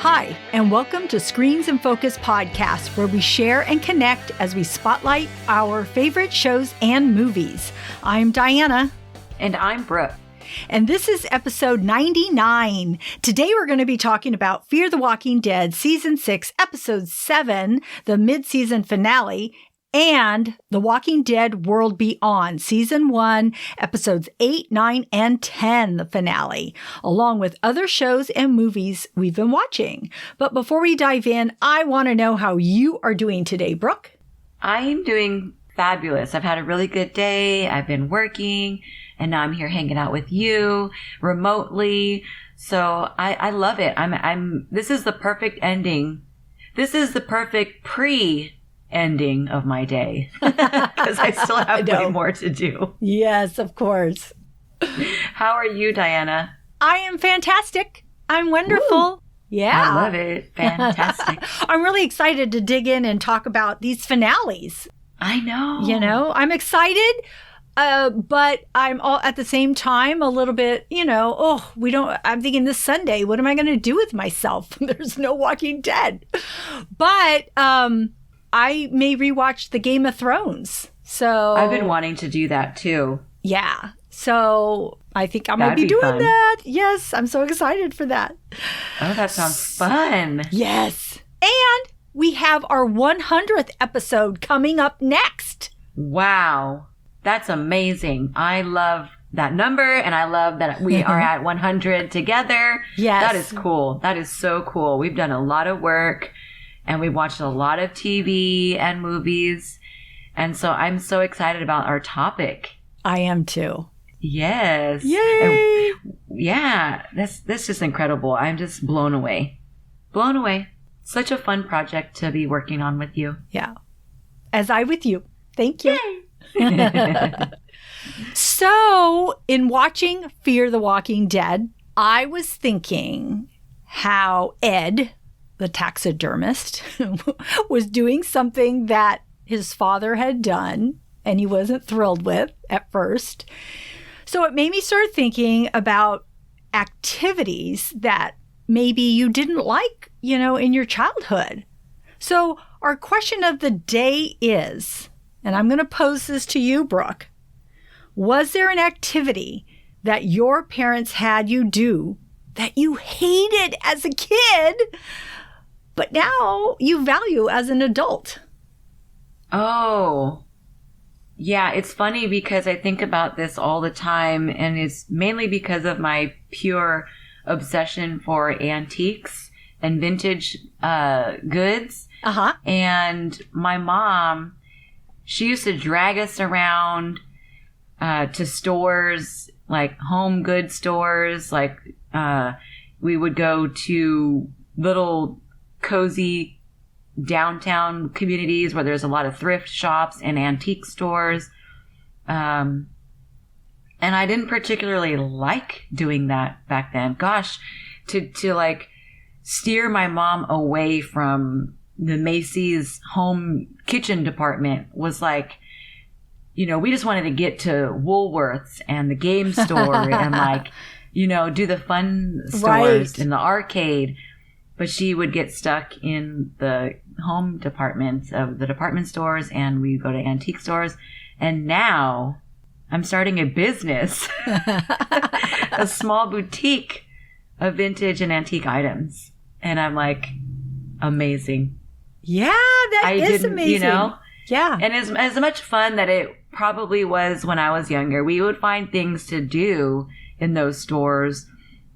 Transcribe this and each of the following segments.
Hi, and welcome to Screens and Focus podcast, where we share and connect as we spotlight our favorite shows and movies. I'm Diana. And I'm Brooke. And this is episode 99. Today we're going to be talking about Fear the Walking Dead Season 6, Episode 7, the mid-season finale, and The Walking Dead World Beyond, Season 1, Episodes 8, 9, and 10, the finale, along with other shows and movies we've been watching. But before we dive in, I want to know how you are doing today, Brooke. I'm doing fabulous. I've had a really good day. I've been working, and now I'm here hanging out with you remotely. So I love it. This is the perfect ending. This is the perfect ending of my day because I still have way more to do. Yes, of course. How are you, Diana? I am fantastic. I'm wonderful. Woo. Yeah. I love it. Fantastic. I'm really excited to dig in and talk about these finales. I know. I'm excited, but I'm all at the same time a little bit, I'm thinking this Sunday, what am I going to do with myself? There's no Walking Dead. But, I may rewatch the Game of Thrones. So I've been wanting to do that too. Yeah. So I think I might be doing that. Yes. I'm so excited for that. Oh, that sounds fun. Yes. And we have our 100th episode coming up next. Wow. That's amazing. I love that number, and I love that we are at 100 together. Yes. That is cool. That is so cool. We've done a lot of work. And we watched a lot of TV and movies. And so I'm so excited about our topic. I am too. Yes. Yay! That's just incredible. I'm just blown away. Blown away. Such a fun project to be working on with you. Yeah. As I with you. Thank you. So, in watching Fear the Walking Dead, I was thinking how Ed, the taxidermist, was doing something that his father had done and he wasn't thrilled with at first. So it made me start thinking about activities that maybe you didn't like, in your childhood. So our question of the day is, and I'm going to pose this to you, Brooke, was there an activity that your parents had you do that you hated as a kid, but now you value as an adult? Oh, yeah. It's funny because I think about this all the time, and it's mainly because of my pure obsession for antiques and vintage goods. Uh-huh. And my mom, she used to drag us around to stores, like home goods stores. Like we would go to little cozy downtown communities where there's a lot of thrift shops and antique stores. And I didn't particularly like doing that back then. Gosh, to like steer my mom away from the Macy's home kitchen department was like, we just wanted to get to Woolworths and the game store and like, do the fun stores in the arcade. But she would get stuck in the home department of the department stores, and we go to antique stores. And now I'm starting a business, a small boutique of vintage and antique items. And I'm like, amazing. Yeah, that is amazing. Yeah. And as much fun that it probably was when I was younger, we would find things to do in those stores.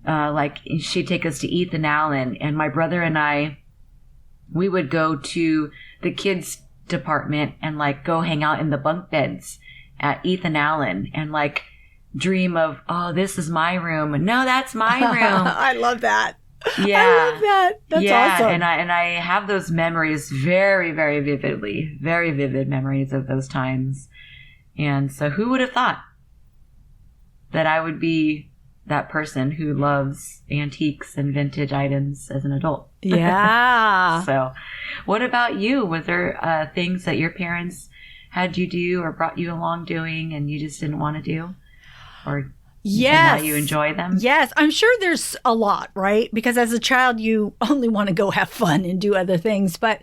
Like she'd take us to Ethan Allen, and my brother and I, we would go to the kids department and like go hang out in the bunk beds at Ethan Allen and like dream of, oh, this is my room. No, that's my room. I love that. Yeah. I love that. That's awesome. And I have those memories very, very vividly, very vivid memories of those times. And so who would have thought that I would be that person who loves antiques and vintage items as an adult? Yeah. So what about you? Was there things that your parents had you do or brought you along doing and you just didn't want to do? Or Yes. And now you enjoy them? Yes. I'm sure there's a lot, right? Because as a child, you only want to go have fun and do other things. But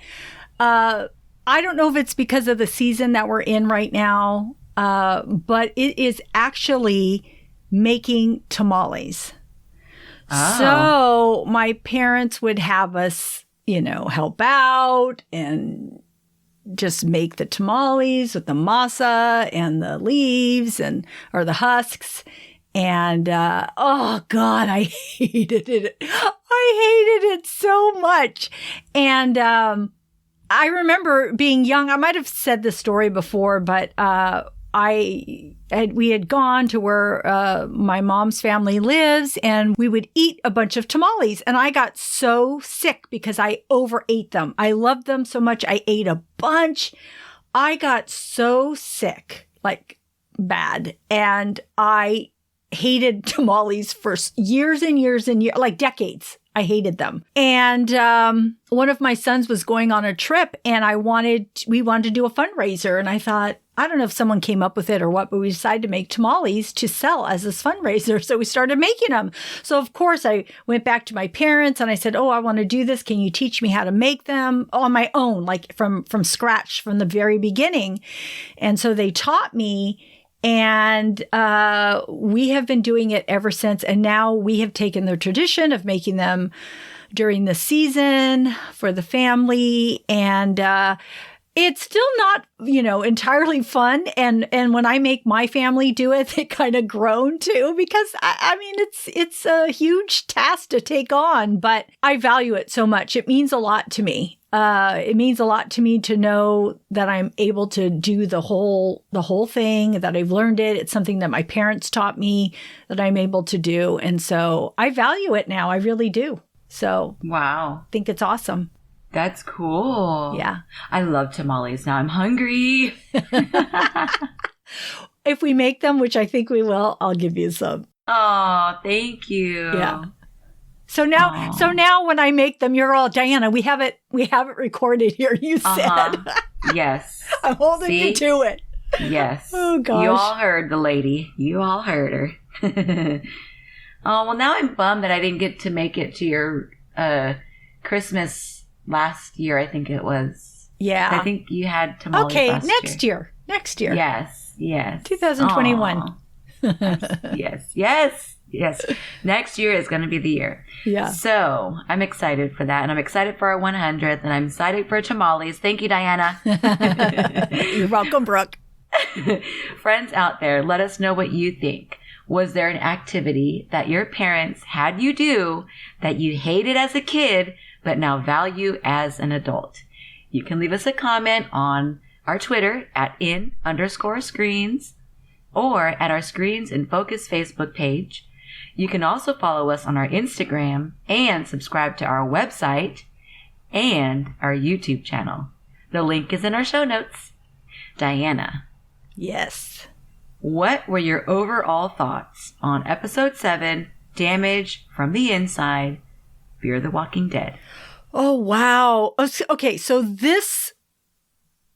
I don't know if it's because of the season that we're in right now, but it is actually making tamales. Oh. So my parents would have us, help out and just make the tamales with the masa and the leaves or the husks. And, oh God, I hated it. I hated it so much. And, I remember being young. I might have said this story before, but, we had gone to where my mom's family lives, and we would eat a bunch of tamales. And I got so sick because I overate them. I loved them so much. I ate a bunch. I got so sick, like bad. And I hated tamales for years and years and years, like decades. I hated them. And one of my sons was going on a trip, and we wanted to do a fundraiser. And I thought, I don't know if someone came up with it or what, but we decided to make tamales to sell as this fundraiser. So we started making them. So of course I went back to my parents and I said, I want to do this. Can you teach me how to make them on my own, like from scratch, from the very beginning? And so they taught me. And we have been doing it ever since. And now we have taken the tradition of making them during the season for the family. And it's still not, entirely fun. And when I make my family do it, they kind of groan too, because I mean, it's a huge task to take on, but I value it so much. It means a lot to me. It means a lot to me to know that I'm able to do the whole thing, that I've learned it. It's something that my parents taught me that I'm able to do. And so I value it now. I really do. So wow. I think it's awesome. That's cool. Yeah. I love tamales. Now I'm hungry. If we make them, which I think we will, I'll give you some. Oh, thank you. Yeah. So now when I make them, you're all, Diana, we have it recorded here. You said. Yes. I'm holding you to it. Yes. Oh gosh. You all heard the lady. You all heard her. Oh, well, now I'm bummed that I didn't get to make it to your Christmas last year, I think it was. Yeah. I think you had tamales last year. Next year. Yes. 2021. Yes. Next year is going to be the year. Yeah. So I'm excited for that. And I'm excited for our 100th. And I'm excited for tamales. Thank you, Diana. You're welcome, Brooke. Friends out there, let us know what you think. Was there an activity that your parents had you do that you hated as a kid, but now value as an adult? You can leave us a comment on our Twitter at @in_screens or at our Screens in Focus Facebook page. You can also follow us on our Instagram and subscribe to our website and our YouTube channel. The link is in our show notes. Diana. Yes. What were your overall thoughts on episode 7, Damage from the Inside, Fear the Walking Dead? Oh, wow. Okay, so this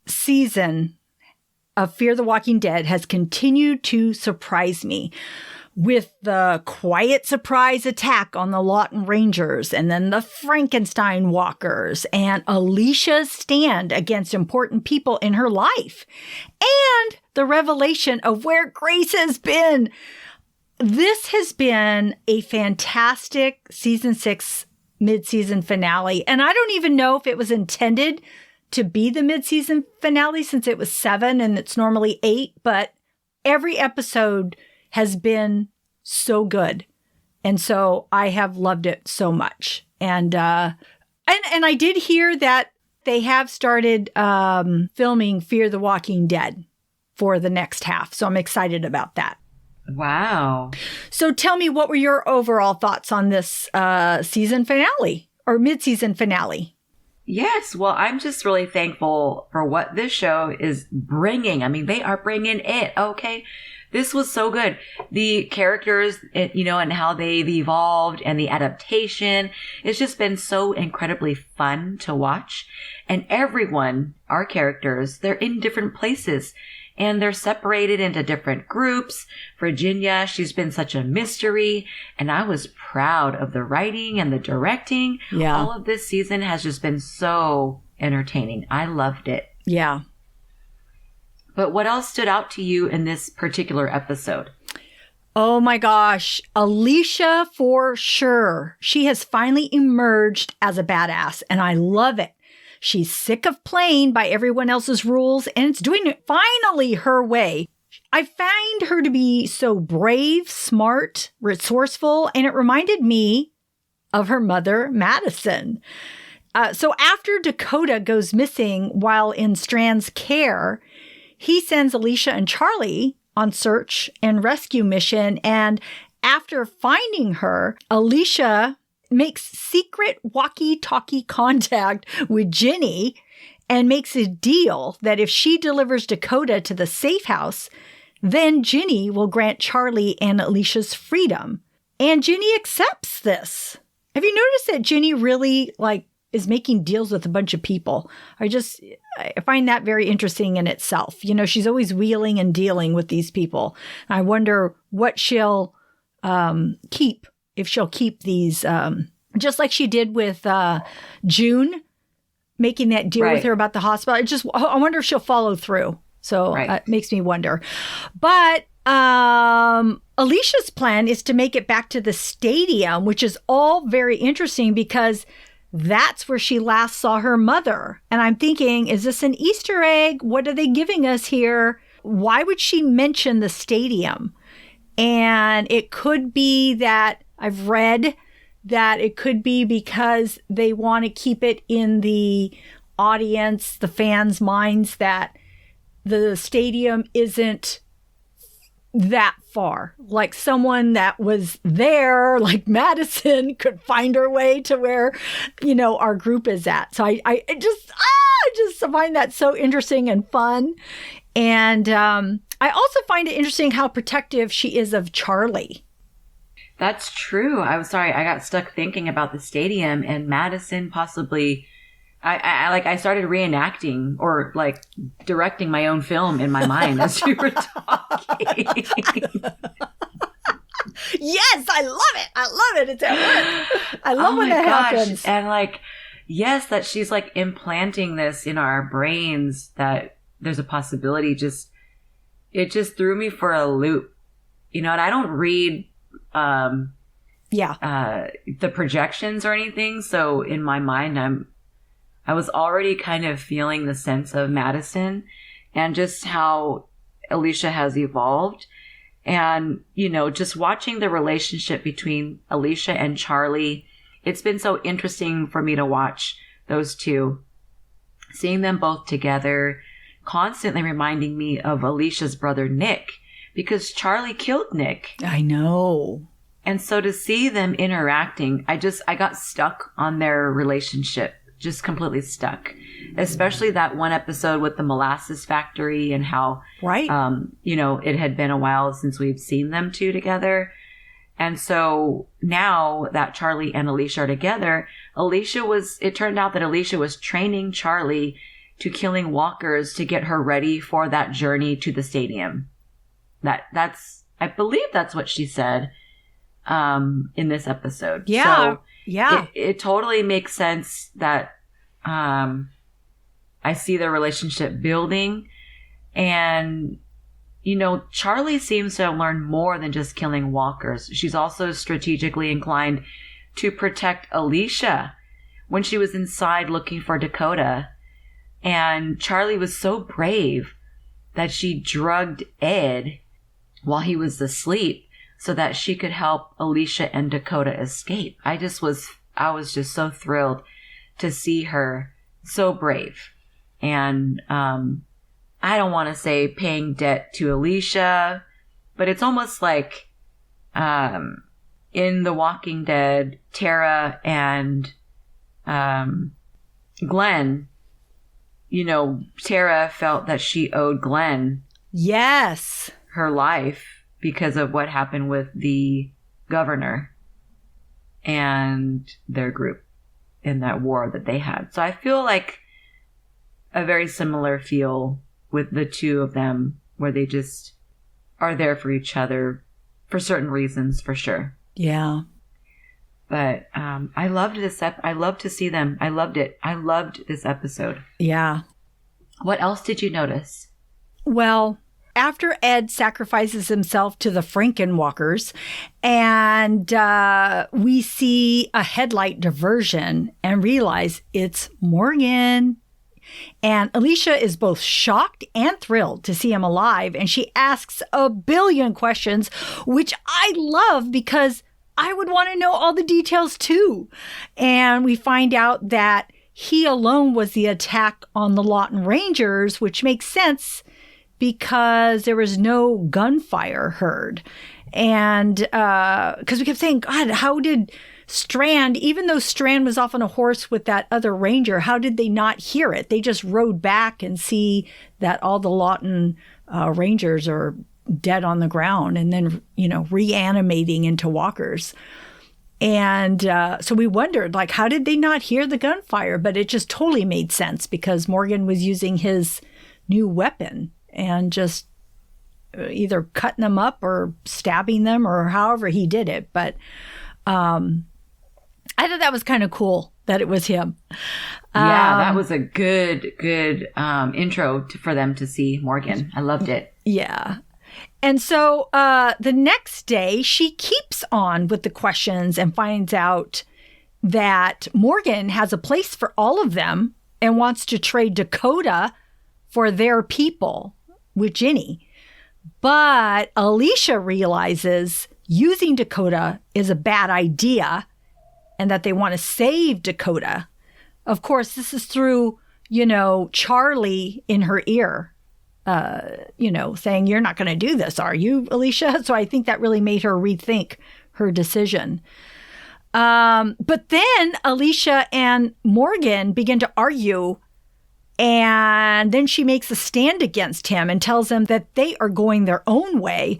season of Fear the Walking Dead has continued to surprise me with the quiet surprise attack on the Lawton Rangers, and then the Frankenstein Walkers, and Alicia's stand against important people in her life, and the revelation of where Grace has been. This has been a fantastic season 6 mid-season finale, and I don't even know if it was intended to be the mid-season finale since it was 7 and it's normally 8, but every episode has been so good. And so I have loved it so much. And I did hear that they have started filming Fear the Walking Dead for the next half. So I'm excited about that. Wow. So tell me, what were your overall thoughts on this season finale or mid-season finale? Yes. Well, I'm just really thankful for what this show is bringing. I mean, they are bringing it. Okay. This was so good. The characters, and how they've evolved and the adaptation. It's just been so incredibly fun to watch. And everyone, our characters, they're in different places. and they're separated into different groups. Virginia, she's been such a mystery, and I was proud of the writing and the directing. Yeah. All of this season has just been so entertaining. I loved it. Yeah. But what else stood out to you in this particular episode? Oh my gosh. Alicia, for sure. She has finally emerged as a badass, and I love it. She's sick of playing by everyone else's rules, and it's doing it finally her way. I find her to be so brave, smart, resourceful, and it reminded me of her mother, Madison. So after Dakota goes missing while in Strand's care, he sends Alicia and Charlie on search and rescue mission. And after finding her, Alicia makes secret walkie-talkie contact with Ginny and makes a deal that if she delivers Dakota to the safe house, then Ginny will grant Charlie and Alicia's freedom. And Ginny accepts this. Have you noticed that Ginny really is making deals with a bunch of people? I find that very interesting in itself. You know, she's always wheeling and dealing with these people. I wonder what she'll keep, if she'll keep these, just like she did with June, making that deal with her about the hospital. I wonder if she'll follow through. So it makes me wonder. But Alicia's plan is to make it back to the stadium, which is all very interesting because that's where she last saw her mother. And I'm thinking, is this an Easter egg? What are they giving us here? Why would she mention the stadium? And it could be that I've read that it could be because they want to keep it in the audience, the fans' minds, that the stadium isn't that far. Like someone that was there, like Madison, could find her way to where, our group is at. So I just find that so interesting and fun. And I also find it interesting how protective she is of Charlie. That's true. I'm sorry. I got stuck thinking about the stadium and Madison possibly. I started reenacting or directing my own film in my mind as you were talking. Yes, I love it. I love it. It's at work. I love when that happens. And yes, that she's implanting this in our brains that there's a possibility. It just threw me for a loop, and I don't read the projections or anything. So in my mind, I was already kind of feeling the sense of Madison and just how Alicia has evolved. And, just watching the relationship between Alicia and Charlie, it's been so interesting for me to watch those two. Seeing them both together, constantly reminding me of Alicia's brother, Nick, because Charlie killed Nick. I know. And so to see them interacting, I got stuck on their relationship. Just completely stuck, especially that one episode with the molasses factory and how, it had been a while since we've seen them two together. And so now that Charlie and Alicia are together, it turned out that Alicia was training Charlie to killing walkers to get her ready for that journey to the stadium. I believe that's what she said, in this episode. Yeah. So, it totally makes sense that I see their relationship building. And, Charlie seems to have learned more than just killing walkers. She's also strategically inclined to protect Alicia when she was inside looking for Dakota. And Charlie was so brave that she drugged Ed while he was asleep so that she could help Alicia and Dakota escape. I was just so thrilled to see her so brave. And I don't want to say paying debt to Alicia, but it's almost like in The Walking Dead, Tara and Glenn, Tara felt that she owed Glenn her life because of what happened with the governor and their group in that war that they had. So I feel like a very similar feel with the two of them where they just are there for each other for certain reasons, for sure. Yeah. But I loved this. I loved to see them. I loved it. I loved this episode. Yeah. What else did you notice? Well, after Ed sacrifices himself to the Frankenwalkers, and we see a headlight diversion and realize it's Morgan. And Alicia is both shocked and thrilled to see him alive. And she asks a billion questions, which I love because I would want to know all the details too. And we find out that he alone was the attack on the Lawton Rangers, which makes sense because there was no gunfire heard. And because we kept saying, God, how did Strand, even though Strand was off on a horse with that other ranger, how did they not hear it? They just rode back and see that all the Lawton Rangers are dead on the ground and then, reanimating into walkers. And so we wondered, like, how did they not hear the gunfire? But it just totally made sense because Morgan was using his new weapon and just either cutting them up or stabbing them or however he did it. But I thought that was kind of cool that it was him. Yeah, that was a good intro for them to see Morgan. I loved it. Yeah. And so the next day, she keeps on with the questions and finds out that Morgan has a place for all of them and wants to trade Dakota for their people with Ginny. But Alicia realizes using Dakota is a bad idea and that they want to save Dakota. Of course, this is through, Charlie in her ear, saying, you're not going to do this, are you, Alicia? So I think that really made her rethink her decision. But then Alicia and Morgan begin to argue, and then she makes a stand against him and tells him that they are going their own way.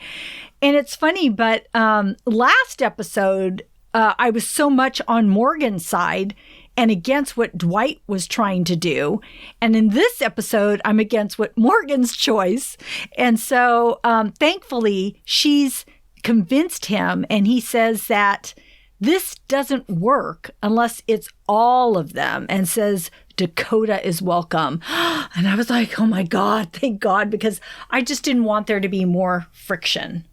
And it's funny, but last episode, I was so much on Morgan's side and against what Dwight was trying to do. And in this episode, I'm against what Morgan's choice. And so thankfully, she's convinced him. And he says that this doesn't work unless it's all of them, and says Dakota is welcome. And I was like, oh my God, thank God, because I just didn't want there to be more friction.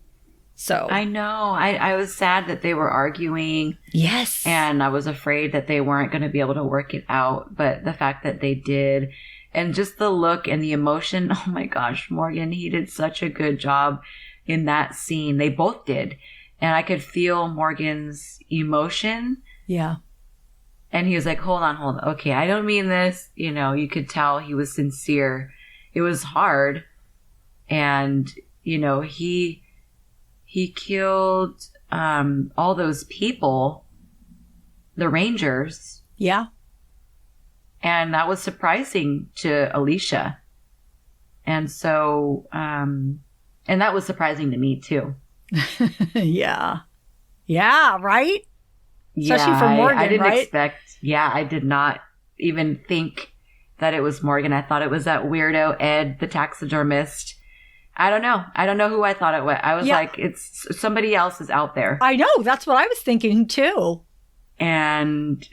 So I know. I was sad that they were arguing. Yes. And I was afraid that they weren't going to be able to work it out. But the fact that they did, and just the look and the emotion, oh my gosh, Morgan, he did such a good job in that scene. They both did. And I could feel Morgan's emotion. Yeah. And he was like, hold on. Okay, I don't mean this. You could tell he was sincere. It was hard. And, he killed all those people, the Rangers. Yeah. And that was surprising to Alicia. And so, and that was surprising to me too. Yeah. Yeah, right? Especially yeah, for Morgan, I didn't right? expect, I did not even think that it was Morgan. I thought it was that weirdo Ed, the taxidermist. I don't know. I don't know who I thought it was. I was like, it's somebody else is out there. I know. That's what I was thinking too. And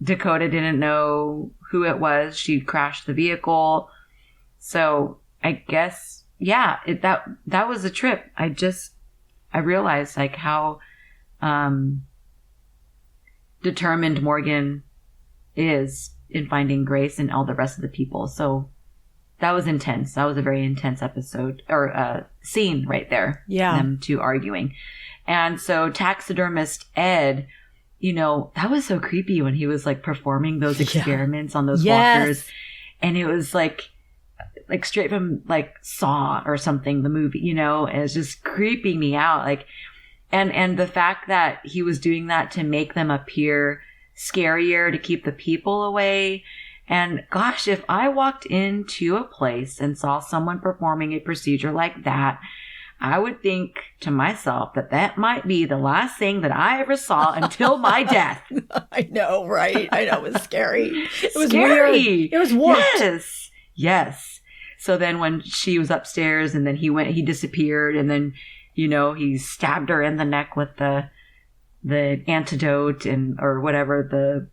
Dakota didn't know who it was. She crashed the vehicle. So I guess, that was a trip. I realized like how determined Morgan is in finding Grace and all the rest of the people. So that was intense. That was a very intense episode or scene right there. Yeah. Them two arguing. And so taxidermist Ed, that was so creepy when he was like performing those experiments on those walkers. And it was like straight from like Saw or something, the movie, and it was just creeping me out. Like, and the fact that he was doing that to make them appear scarier, to keep the people away. And gosh, if I walked into a place and saw someone performing a procedure like that, I would think to myself that might be the last thing that I ever saw until my death. I know, right? I know, it was scary. It was scary. Weird. It was warped. Yes. So then when she was upstairs and then he disappeared, and then, he stabbed her in the neck with the antidote or whatever the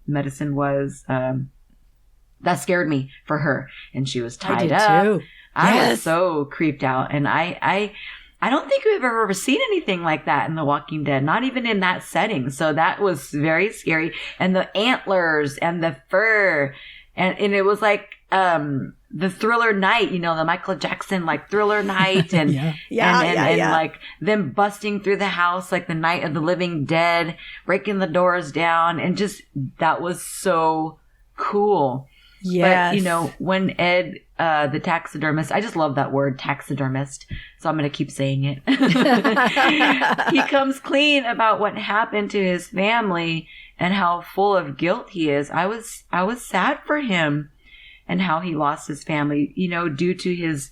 medicine was. That scared me for her. And she was tied up. Too. I was so creeped out. And I don't think we've ever seen anything like that in The Walking Dead, not even in that setting. So that was very scary. And the antlers and the fur. And it was like the Thriller night, the Michael Jackson like Thriller night, and and like them busting through the house like the Night of the Living Dead, breaking the doors down, and just that was so cool. Yes. But when Ed, the taxidermist, I just love that word, taxidermist, so I'm going to keep saying it. He comes clean about what happened to his family and how full of guilt he is. I was sad for him and how he lost his family, due to his,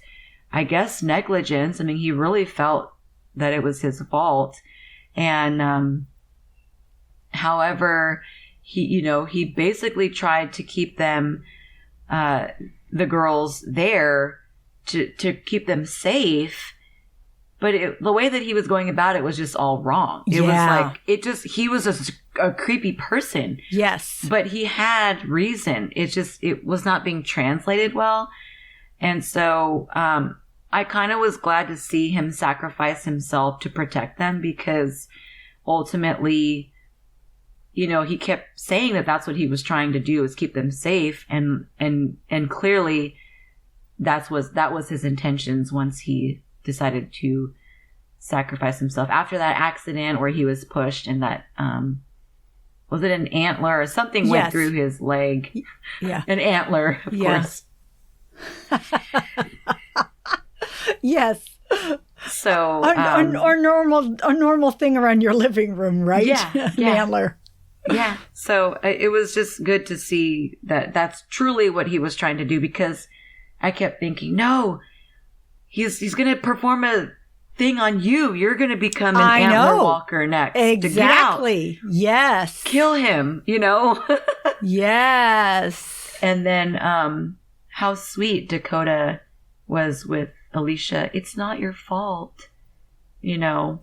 I guess, negligence. I mean, he really felt that it was his fault. And, however, he basically tried to keep them, the girls there to keep them safe. But the way that he was going about it was just all wrong. It was like, he was a creepy person. Yes. But he had reason. It was not being translated well. And so, I kind of was glad to see him sacrifice himself to protect them, because ultimately, he kept saying that that's what he was trying to do, is keep them safe. And clearly that was his intentions once he decided to sacrifice himself after that accident where he was pushed and that, was it an antler or something went through his leg? Yeah. An antler, of course. Yes. So, a normal thing around your living room, right? Yeah. An antler. Yeah. So it was just good to see that that's truly what he was trying to do, because I kept thinking, no, he's going to perform a thing on you. You're going to become an antler walker next. Exactly. Yes. Kill him, Yes. And then how sweet Dakota was with Alicia. It's not your fault. Yeah.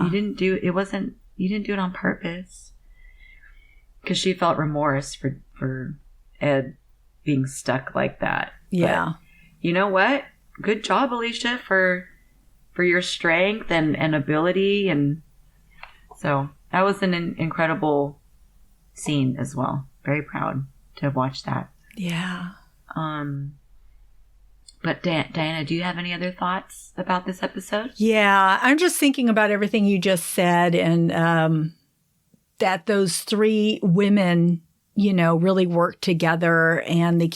You didn't do it on purpose. Because she felt remorse for Ed being stuck like that. Yeah. But you know what? Good job, Alicia, for your strength and ability. And so that was an incredible scene as well. Very proud to have watched that. Yeah. But Diana, do you have any other thoughts about this episode? Yeah. I'm just thinking about everything you just said, and that those three women, really work together, and they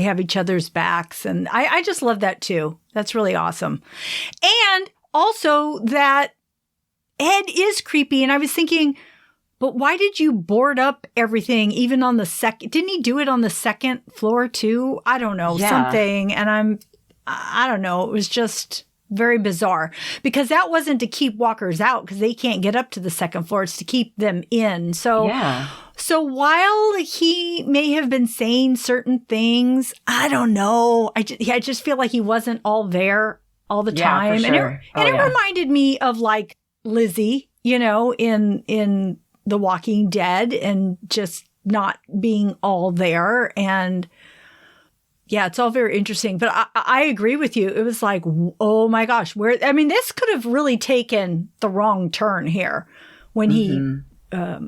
have each other's backs. And I just love that too. That's really awesome. And also that Ed is creepy. And I was thinking, but why did you board up everything even on the second? Didn't he do it on the second floor too? I don't know, something. And I don't know. It was just very bizarre, because that wasn't to keep walkers out, because they can't get up to the second floor. It's to keep them in. So, So while he may have been saying certain things, I don't know. I just feel like he wasn't all there all the time. For sure. And it reminded me of like Lizzie, in The Walking Dead, and just not being all there. And yeah, it's all very interesting. But I agree with you. It was like, oh my gosh, this could have really taken the wrong turn here when he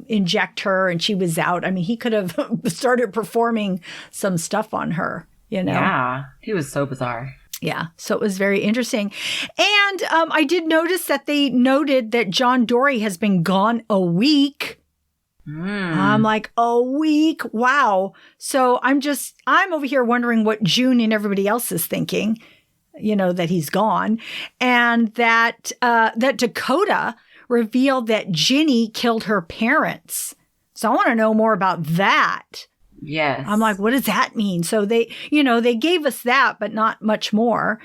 inject her and she was out. I mean, he could have started performing some stuff on her, Yeah, he was so bizarre. Yeah, so it was very interesting. And I did notice that they noted that John Dory has been gone a week. I'm like, a week? Wow. So I'm over here wondering what June and everybody else is thinking, that he's gone. And that Dakota revealed that Ginny killed her parents. So I want to know more about that. Yes. I'm like, what does that mean? So they gave us that, but not much more.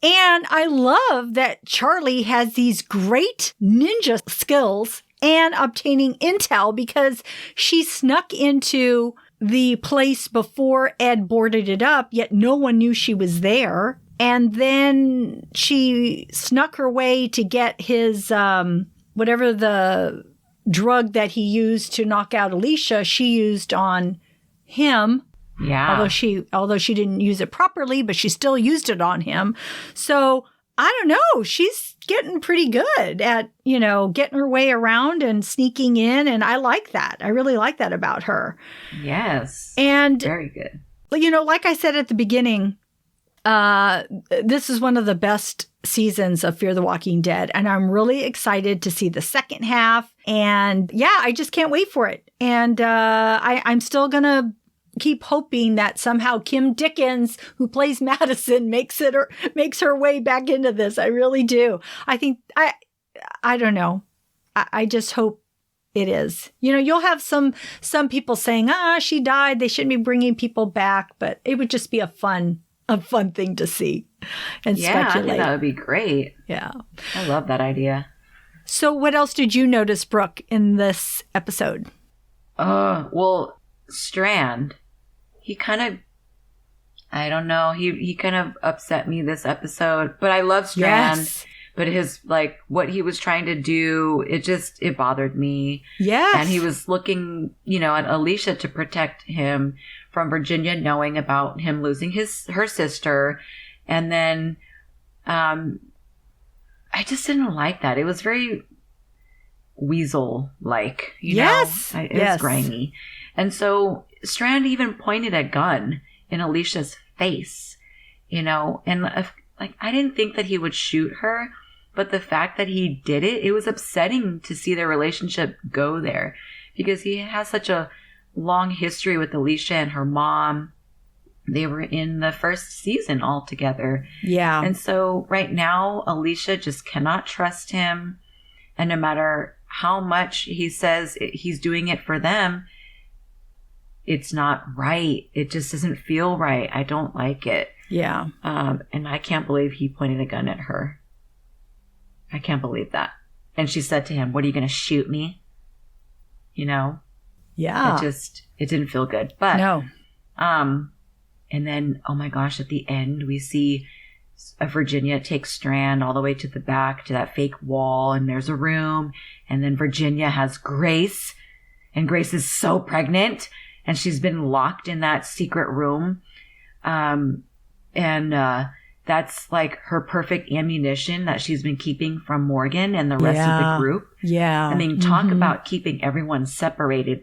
And I love that Charlie has these great ninja skills and obtaining intel, because she snuck into the place before Ed boarded it up, yet no one knew she was there. And then she snuck her way to get his, whatever the drug that he used to knock out Alicia, she used on him. Yeah. Although she didn't use it properly, but she still used it on him. So I don't know. She's getting pretty good at, getting her way around and sneaking in. And I like that. I really like that about her. Yes. And very good. Like I said at the beginning, this is one of the best seasons of Fear the Walking Dead. And I'm really excited to see the second half. And yeah, I just can't wait for it. And I'm still going to keep hoping that somehow Kim Dickens, who plays Madison, makes her way back into this. I really do. I think, I don't know. I just hope it is. You'll have some people saying, she died. They shouldn't be bringing people back, but it would just be a fun thing to see and speculate. I think that would be great. Yeah. I love that idea. So what else did you notice, Brooke, in this episode? Well, Strand, he kind of, I don't know, he kind of upset me this episode, but I love Strand. Yes. But his, what he was trying to do, it bothered me. Yes. And he was looking, at Alicia to protect him from Virginia knowing about him losing her sister. And then, I just didn't like that. It was very weasel-like, Yes. It was grimy. And so Strand even pointed a gun in Alicia's face, and I didn't think that he would shoot her, but the fact that he did it was upsetting to see their relationship go there, because he has such a long history with Alicia and her mom. They were in the first season all together. Yeah. And so right now, Alicia just cannot trust him. And no matter how much he says he's doing it for them, it's not right. It just doesn't feel right. I don't like it. Yeah. And I can't believe he pointed a gun at her. I can't believe that. And she said to him, "What, are you going to shoot me?" Yeah. It didn't feel good. But no. And then, oh my gosh, at the end, we see Virginia take Strand all the way to the back to that fake wall, and there's a room. And then Virginia has Grace, and Grace is so pregnant, and she's been locked in that secret room. That's like her perfect ammunition that she's been keeping from Morgan and the rest of the group. Yeah. I mean, talk about keeping everyone separated.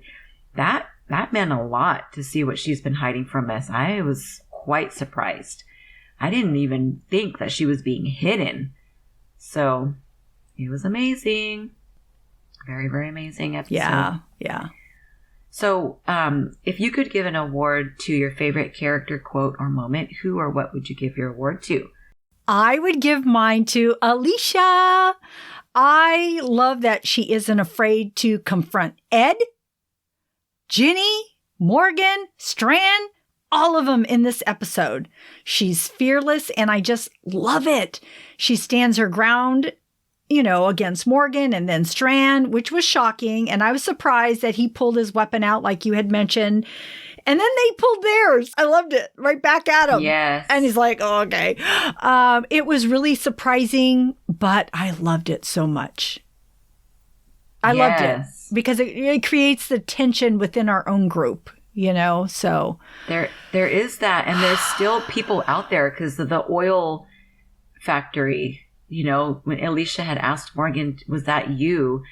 That meant a lot to see what she's been hiding from us. I was quite surprised. I didn't even think that she was being hidden. So it was amazing. Very, very amazing episode. Yeah. Yeah. So if you could give an award to your favorite character, quote, or moment, who or what would you give your award to? I would give mine to Alicia. I love that she isn't afraid to confront Ed, Ginny, Morgan, Strand, all of them in this episode. She's fearless, and I just love it. She stands her ground, against Morgan and then Strand, which was shocking. And I was surprised that he pulled his weapon out like you had mentioned. And then they pulled theirs. I loved it. Right back at him. Yes. And he's like, oh, okay. It was really surprising, but I loved it so much. I loved it because it creates the tension within our own group, so. There is that. And there's still people out there because of the oil factory. When Alicia had asked Morgan, "Was that you?"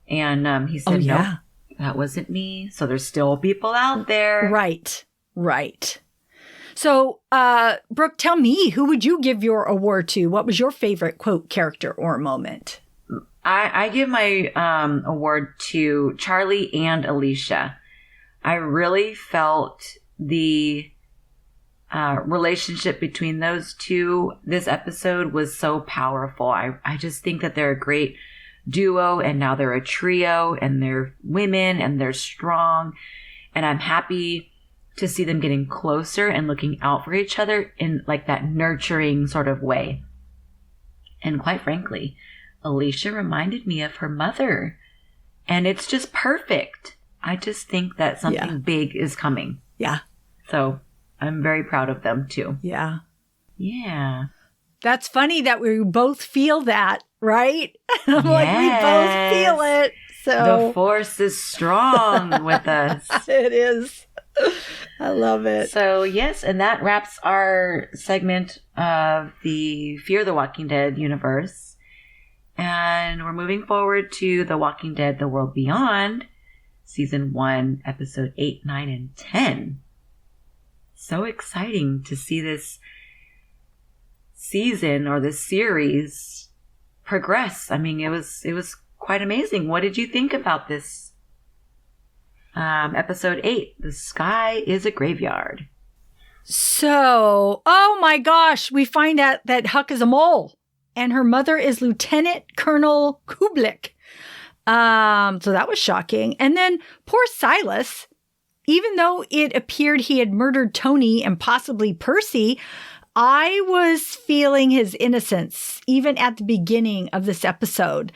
And he said, "No, that wasn't me." So there's still people out there. Right. So, Brooke, tell me, who would you give your award to? What was your favorite, quote, character or moment? I give my award to Charlie and Alicia. I really felt the relationship between those two. This episode was so powerful. I just think that they're a great duo, and now they're a trio, and they're women, and they're strong, and I'm happy to see them getting closer and looking out for each other in like that nurturing sort of way. And quite frankly, Alicia reminded me of her mother, and it's just perfect. I just think that something big is coming. Yeah. So I'm very proud of them too. Yeah. Yeah. That's funny that we both feel that, right? I'm like, we both feel it. So the force is strong with us. It is. I love it. So, yes, and that wraps our segment of the Fear the Walking Dead universe. And we're moving forward to The Walking Dead, The World Beyond, Season 1, Episode 8, 9, and 10. So exciting to see this season or this series progress. I mean, it was quite amazing. What did you think about this episode 8? The sky is a graveyard. So, oh my gosh, we find out that Huck is a mole and her mother is Lieutenant Colonel Kublik. So that was shocking. And then poor Silas, even though it appeared he had murdered Tony and possibly Percy, I was feeling his innocence even at the beginning of this episode.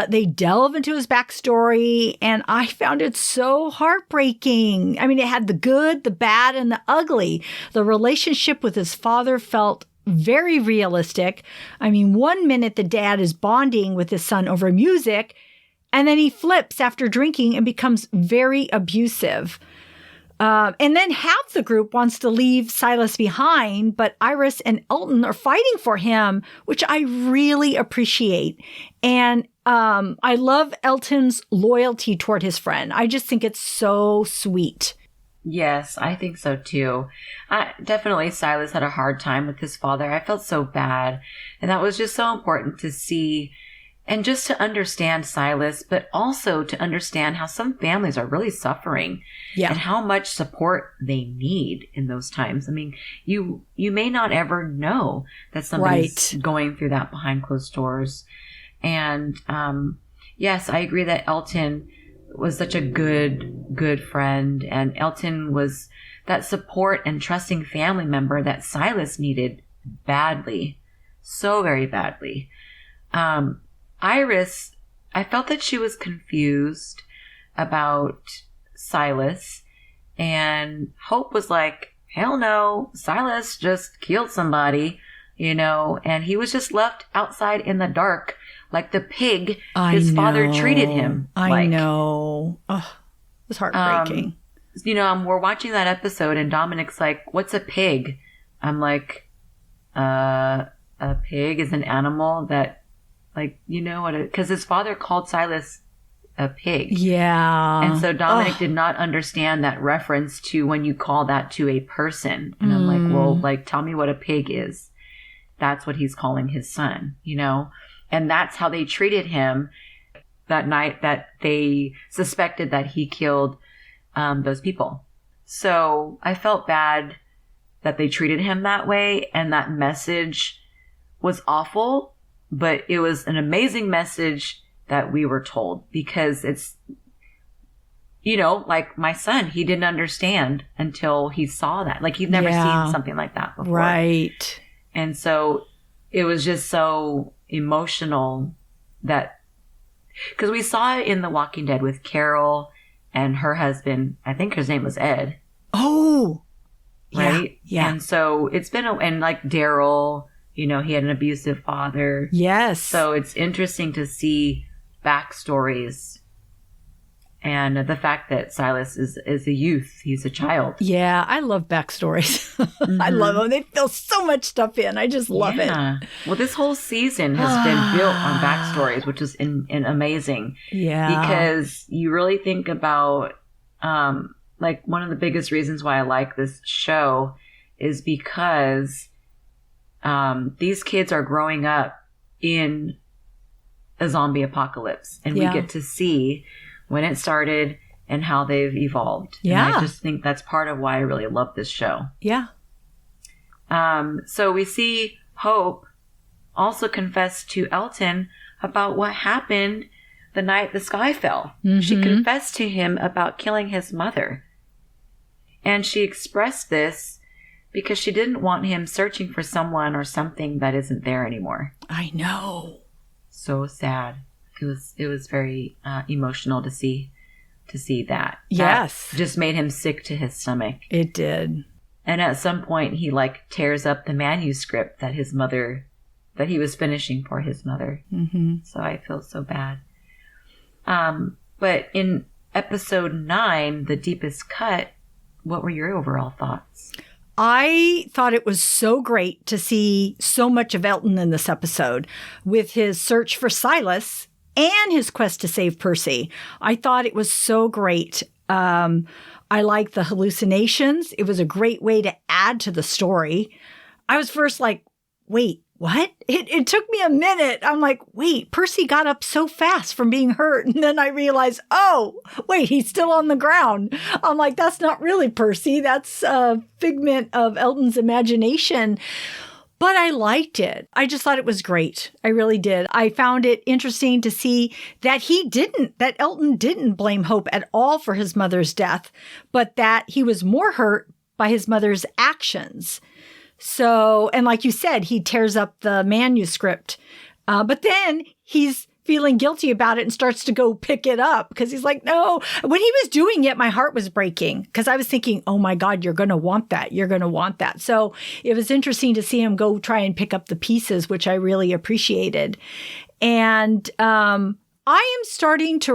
They delve into his backstory, and I found it so heartbreaking. I mean, it had the good, the bad, and the ugly. The relationship with his father felt very realistic. I mean, one minute the dad is bonding with his son over music, and then he flips after drinking and becomes very abusive. And then half the group wants to leave Silas behind, but Iris and Elton are fighting for him, which I really appreciate. And I love Elton's loyalty toward his friend. I just think it's so sweet. Yes, I think so too. Definitely Silas had a hard time with his father. I felt so bad. And that was just so important to see. And just to understand Silas, but also to understand how some families are really suffering and how much support they need in those times. I mean, you may not ever know that somebody's going through that behind closed doors. And yes, I agree that Elton was such a good friend. And Elton was that support and trusting family member that Silas needed badly, so very badly. Iris, I felt that she was confused about Silas, and Hope was like, hell no, Silas just killed somebody, and he was just left outside in the dark like the pig his father treated him. I know. Oh, it was heartbreaking. We're watching that episode, and Dominic's like, what's a pig? I'm like, a pig is an animal that, like, because his father called Silas a pig. Yeah. And so Dominic did not understand that reference to when you call that to a person. And I'm like, well, like, tell me what a pig is. That's what he's calling his son, And that's how they treated him that night that they suspected that he killed those people. So I felt bad that they treated him that way. And that message was awful. But it was an amazing message that we were told, because it's, like my son, he didn't understand until he saw that. Like, he'd never seen something like that before. Right. And so it was just so emotional that, because we saw it in The Walking Dead with Carol and her husband. I think his name was Ed. Oh. Right? Yeah. And so it's been, and like Daryl, he had an abusive father. Yes. So it's interesting to see backstories and the fact that Silas is a youth. He's a child. Yeah, I love backstories. I love them. They fill so much stuff in. I just love it. Well, this whole season has been built on backstories, which is amazing. Yeah. Because you really think about, like, one of the biggest reasons why I like this show is because these kids are growing up in a zombie apocalypse, and we get to see when it started and how they've evolved. Yeah. And I just think that's part of why I really love this show. Yeah. So we see Hope also confess to Elton about what happened the night the sky fell. Mm-hmm. She confessed to him about killing his mother. And she expressed this because she didn't want him searching for someone or something that isn't there anymore. I know. So sad. It was very emotional to see to see that. Yes. That just made him sick to his stomach. It did. And at some point, he like tears up the manuscript that he was finishing for his mother. Mm-hmm. So I feel so bad. But in episode 9, The Deepest Cut, what were your overall thoughts? I thought it was so great to see so much of Elton in this episode with his search for Silas and his quest to save Percy. I thought it was so great. I liked the hallucinations. It was a great way to add to the story. I was first like, wait, what? It took me a minute. I'm like, wait, Percy got up so fast from being hurt. And then I realized, oh, wait, he's still on the ground. I'm like, that's not really Percy. That's a figment of Elton's imagination. But I liked it. I just thought it was great. I really did. I found it interesting to see that that Elton didn't blame Hope at all for his mother's death, but that he was more hurt by his mother's actions. So, and like you said, he tears up the manuscript, but then he's feeling guilty about it and starts to go pick it up because he's like, no. When he was doing it, my heart was breaking because I was thinking, oh my God, you're going to want that. You're going to want that. So it was interesting to see him go try and pick up the pieces, which I really appreciated. And I am starting to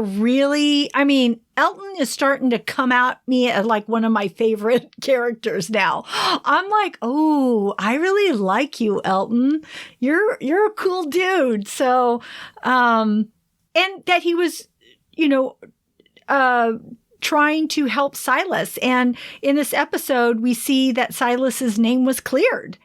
Elton is starting to come at me as like one of my favorite characters now. I'm like, oh, I really like you, Elton. You're a cool dude. So, and that he was, trying to help Silas. And in this episode, we see that Silas's name was cleared.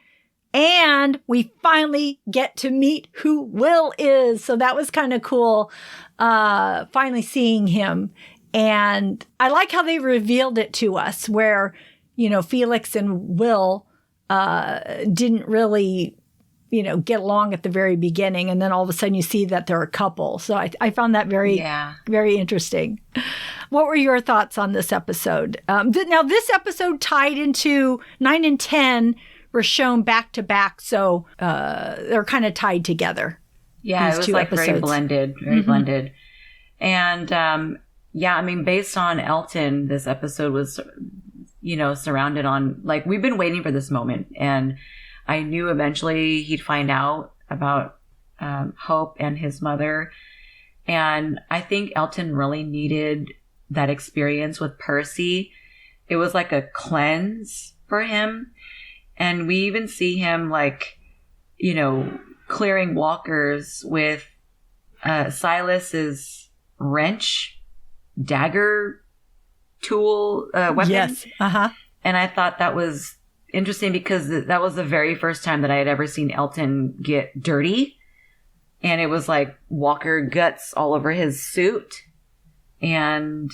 And we finally get to meet who Will is. So that was kind of cool, finally seeing him. And I like how they revealed it to us where, Felix and Will didn't really, get along at the very beginning. And then all of a sudden you see that they're a couple. So I found that very, very interesting. What were your thoughts on this episode? Now, this episode tied into 9 and 10 were shown back to back, so they're kind of tied together. Yeah, it was like episodes. Very blended. And based on Elton, this episode was, surrounded on, like, we've been waiting for this moment, and I knew eventually he'd find out about Hope and his mother, and I think Elton really needed that experience with Percy. It was like a cleanse for him. And we even see him clearing walkers with Silas's wrench, dagger tool, weapon. Yes. Uh-huh. And I thought that was interesting because that was the very first time that I had ever seen Elton get dirty. And it was like walker guts all over his suit. And,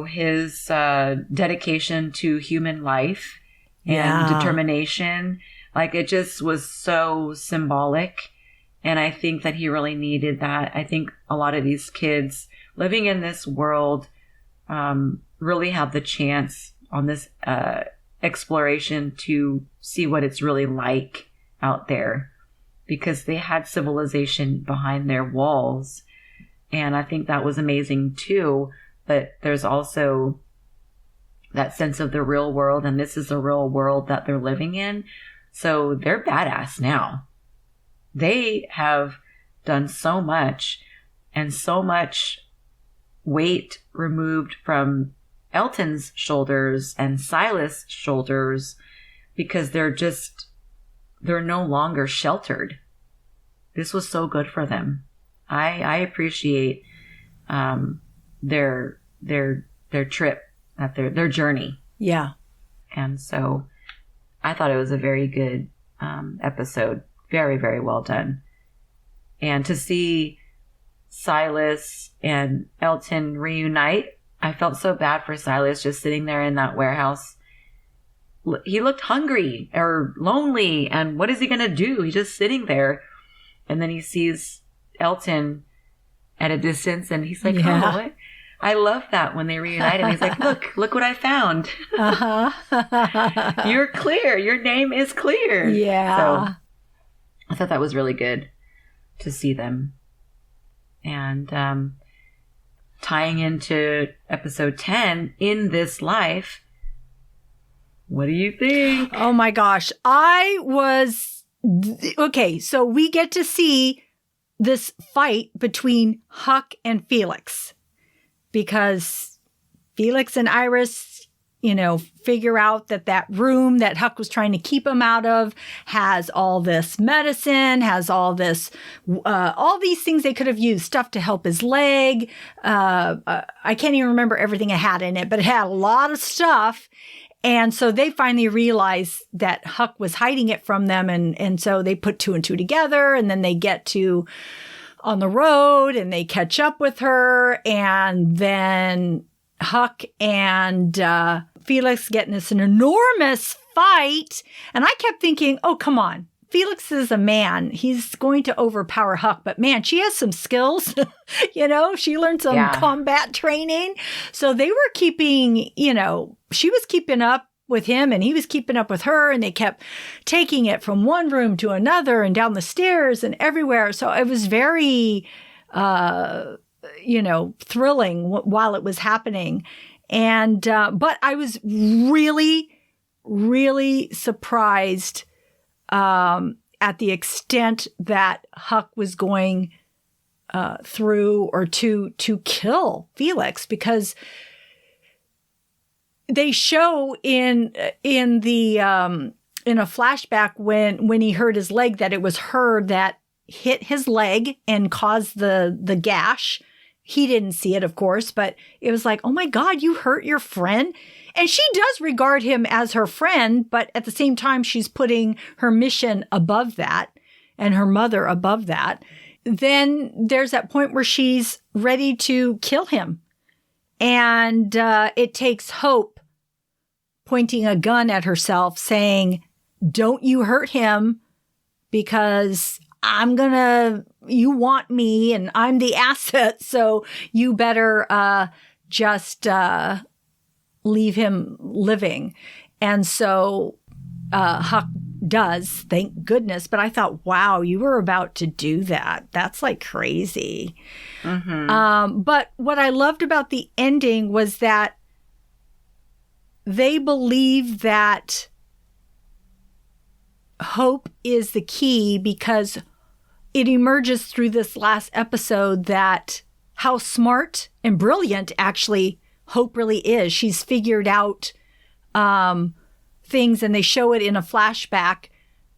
his dedication to human life. And determination. Like, it just was so symbolic. And I think that he really needed that. I think a lot of these kids living in this world really have the chance on this exploration to see what it's really like out there. Because they had civilization behind their walls. And I think that was amazing too. But there's also that sense of the real world, and this is the real world that they're living in. So they're badass now. They have done so much, and so much weight removed from Elton's shoulders and Silas' shoulders because they're no longer sheltered. This was so good for them. I appreciate their trip. At their journey. Yeah. And so I thought it was a very good episode. Very, very well done. And to see Silas and Elton reunite, I felt so bad for Silas just sitting there in that warehouse. He looked hungry or lonely. And what is he going to do? He's just sitting there. And then he sees Elton at a distance and he's like, oh, what? I love that when they reunited. He's like, look what I found. Uh-huh. You're clear. Your name is clear. Yeah. So I thought that was really good to see them. And tying into episode 10, In This Life. What do you think? Oh my gosh. Okay, so we get to see this fight between Huck and Felix because Felix and Iris, figure out that room that Huck was trying to keep him out of has all this medicine, has all this, all these things they could have used, stuff to help his leg. I can't even remember everything it had in it, but it had a lot of stuff. And so they finally realized that Huck was hiding it from them. And so they put 2 and 2 together, and then they get to on the road and they catch up with her. And then Huck and Felix get in this enormous fight. And I kept thinking, oh, come on. Felix is a man. He's going to overpower Huck. But man, she has some skills. She learned some combat training. So they were keeping, she was keeping up with him and he was keeping up with her. And they kept taking it from one room to another and down the stairs and everywhere. So it was very, thrilling while it was happening. And, but I was really, really surprised at the extent that Huck was going through or to kill Felix, because they show in a flashback when he hurt his leg that it was her that hit his leg and caused the gash. He didn't see it, of course, but it was like, oh my God, you hurt your friend. And she does regard him as her friend, but at the same time, she's putting her mission above that and her mother above that. Then there's that point where she's ready to kill him. And it takes Hope pointing a gun at herself saying, don't you hurt him because you want me and I'm the asset. So you better just leave him living. And so Huck does, thank goodness. But I thought, wow, you were about to do that. That's like crazy. Mm-hmm. But what I loved about the ending was that they believe that hope is the key, because it emerges through this last episode that how smart and brilliant actually Hope really is. She's figured out things, and they show it in a flashback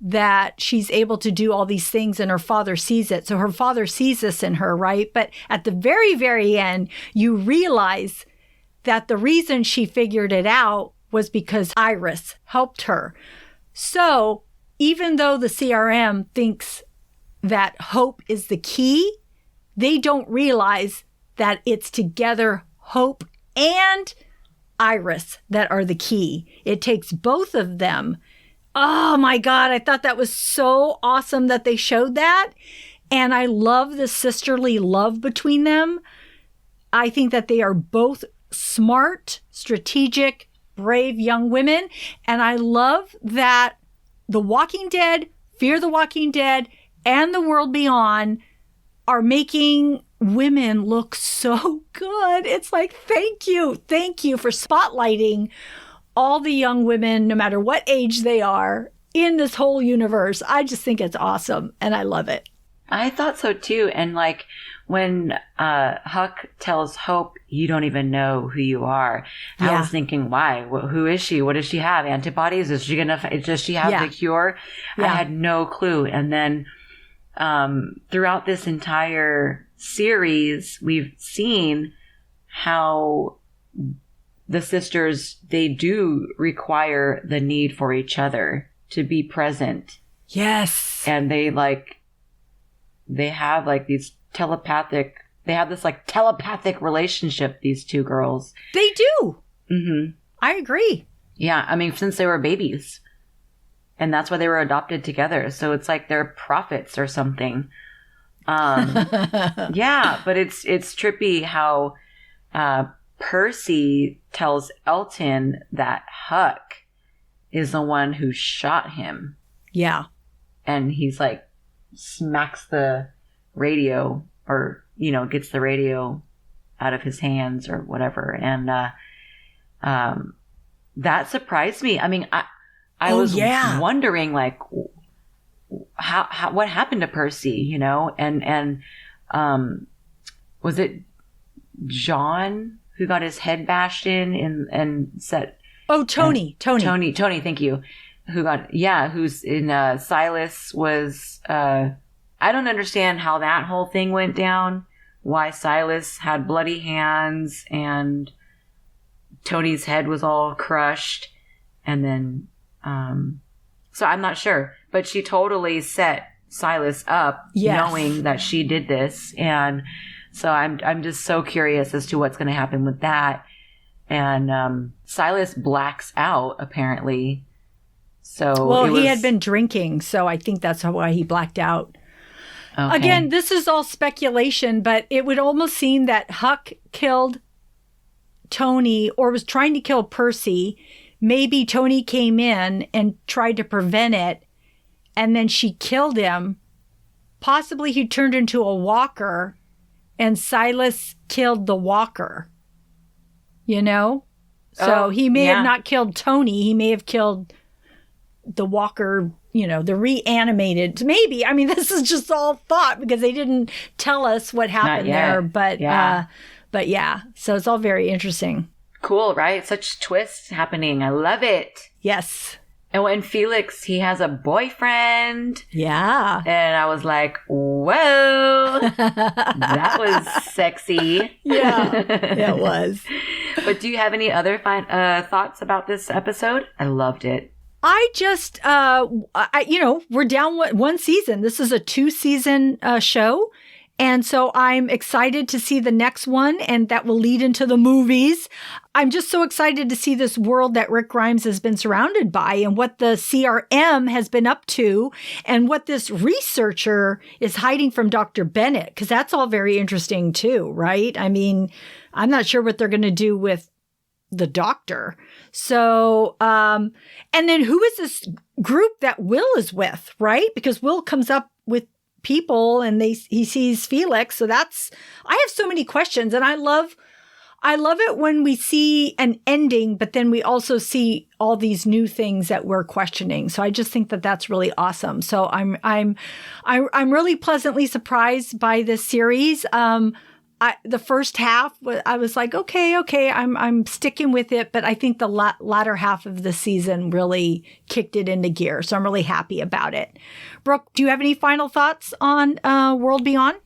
that she's able to do all these things and her father sees it. So her father sees this in her, right? But at the very, very end, you realize that the reason she figured it out was because Iris helped her. So even though the CRM thinks that hope is the key, they don't realize that it's together Hope and Iris that are the key. It takes both of them. Oh my God, I thought that was so awesome that they showed that. And I love the sisterly love between them. I think that they are both smart, strategic, brave young women. And I love that The Walking Dead, Fear the Walking Dead, and The World Beyond are making women look so good. It's like, thank you for spotlighting all the young women, no matter what age they are, in this whole universe. I just think it's awesome, and I love it. I thought so too. And like when Huck tells Hope, you don't even know who you are. I was thinking, why? Who is she? What does she have? Antibodies? Does she have the cure? Yeah. I had no clue. And then throughout this entire series, we've seen how the sisters, they do require the need for each other to be present. Yes. And they have like these telepathic relationship, these two girls. They do. Mm-hmm. I agree. Yeah. I mean, since they were babies. And that's why they were adopted together. So it's like they're prophets or something. Yeah, but it's trippy how Percy tells Elton that Huck is the one who shot him. Yeah. And he's like, smacks the radio, or, gets the radio out of his hands or whatever. And that surprised me. I mean, I was wondering, like, how what happened to Percy, you know? And was it John who got his head bashed in and set? Oh, Tony. Thank you. Who's in Silas was, I don't understand how that whole thing went down. Why Silas had bloody hands and Tony's head was all crushed. And then, so I'm not sure, but she totally set Silas up knowing that she did this. And so I'm just so curious as to what's going to happen with that. And, Silas blacks out apparently. So he had been drinking. So I think that's why he blacked out. Okay. Again, this is all speculation, but it would almost seem that Huck killed Tony or was trying to kill Percy. Maybe Tony came in and tried to prevent it, and then she killed him. Possibly he turned into a walker, and Silas killed the walker. You know? So he may have not killed Tony. He may have killed the walker, you know, the reanimated. Maybe. I mean, this is just all thought because they didn't tell us what happened there. But yeah. So it's all very interesting. Cool, right? Such twists happening. I love it. Yes. And when Felix, he has a boyfriend. Yeah. And I was like, whoa, that was sexy. Yeah, it was. But do you have any other thoughts about this episode? I loved it. I just, we're down one season. This is a 2-season show. And so I'm excited to see the next one, and that will lead into the movies. I'm just so excited to see this world that Rick Grimes has been surrounded by and what the CRM has been up to and what this researcher is hiding from Dr. Bennett, because that's all very interesting too, right? I mean, I'm not sure what they're going to do with the doctor. So, and then who is this group that Will is with, right? Because Will comes up with people and he sees Felix. So I have so many questions, and I love it when we see an ending, but then we also see all these new things that we're questioning. So I just think that that's really awesome. So I'm really pleasantly surprised by this series. The first half, I was like, okay, I'm sticking with it. But I think the latter half of the season really kicked it into gear. So I'm really happy about it. Brooke, do you have any final thoughts on World Beyond?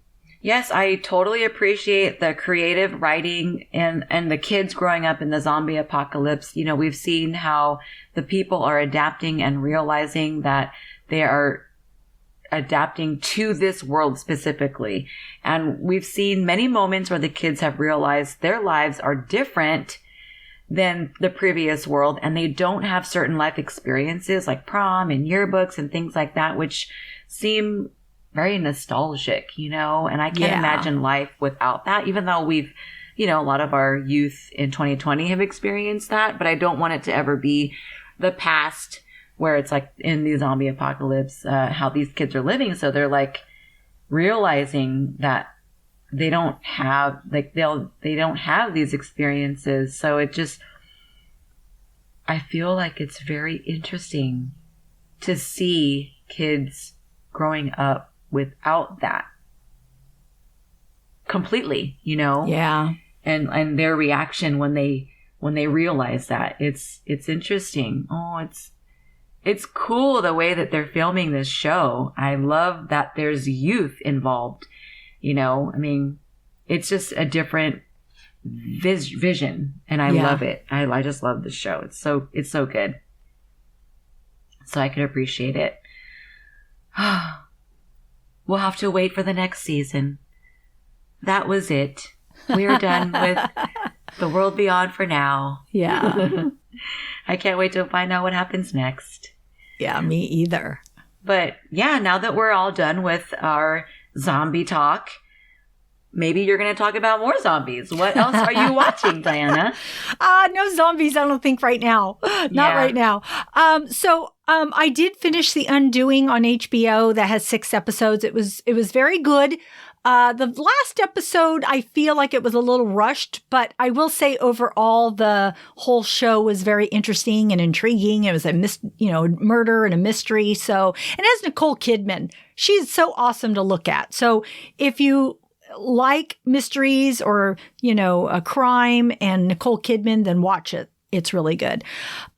Yes, I totally appreciate the creative writing and the kids growing up in the zombie apocalypse. You know, we've seen how the people are adapting and realizing that they are adapting to this world specifically. And we've seen many moments where the kids have realized their lives are different than the previous world, and they don't have certain life experiences like prom and yearbooks and things like that, which seem very nostalgic, you know, and I can't imagine life without that, even though we've, you know, a lot of our youth in 2020 have experienced that, but I don't want it to ever be the past where it's like in the zombie apocalypse, how these kids are living. So they're like realizing that they don't have, like they don't have these experiences. So it just, I feel like it's very interesting to see kids growing up without that completely, you know? Yeah. And their reaction when they realize that it's interesting. Oh, it's cool the way that they're filming this show. I love that there's youth involved. You know, I mean, it's just a different vision, and I love it. I just love the show. It's so good. So I can appreciate it. We'll have to wait for the next season. That was it. We're done with The World Beyond for now. Yeah. I can't wait to find out what happens next. Yeah, me either. But yeah, now that we're all done with our zombie talk, maybe you're going to talk about more zombies. What else are you watching, Diana? No zombies, I don't think right now. Not right now. So I did finish The Undoing on HBO that has 6 episodes. It was very good. The last episode, I feel like it was a little rushed, but I will say overall, the whole show was very interesting and intriguing. It was a murder and a mystery. So, and it has Nicole Kidman. She's so awesome to look at. So if you like mysteries or, a crime and Nicole Kidman, then watch it. It's really good.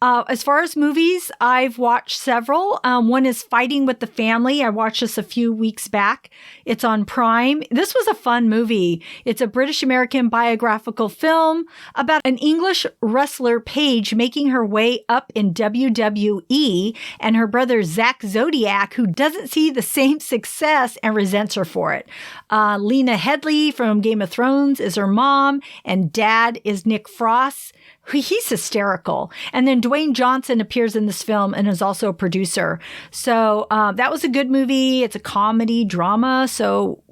As far as movies, I've watched several. One is Fighting with the Family. I watched this a few weeks back. It's on Prime. This was a fun movie. It's a British-American biographical film about an English wrestler, Paige, making her way up in WWE, and her brother, Zach Zodiac, who doesn't see the same success and resents her for it. Lena Headey from Game of Thrones is her mom, and dad is Nick Frost. He's hysterical. And then Dwayne Johnson appears in this film and is also a producer. So that was a good movie. It's a comedy drama. So,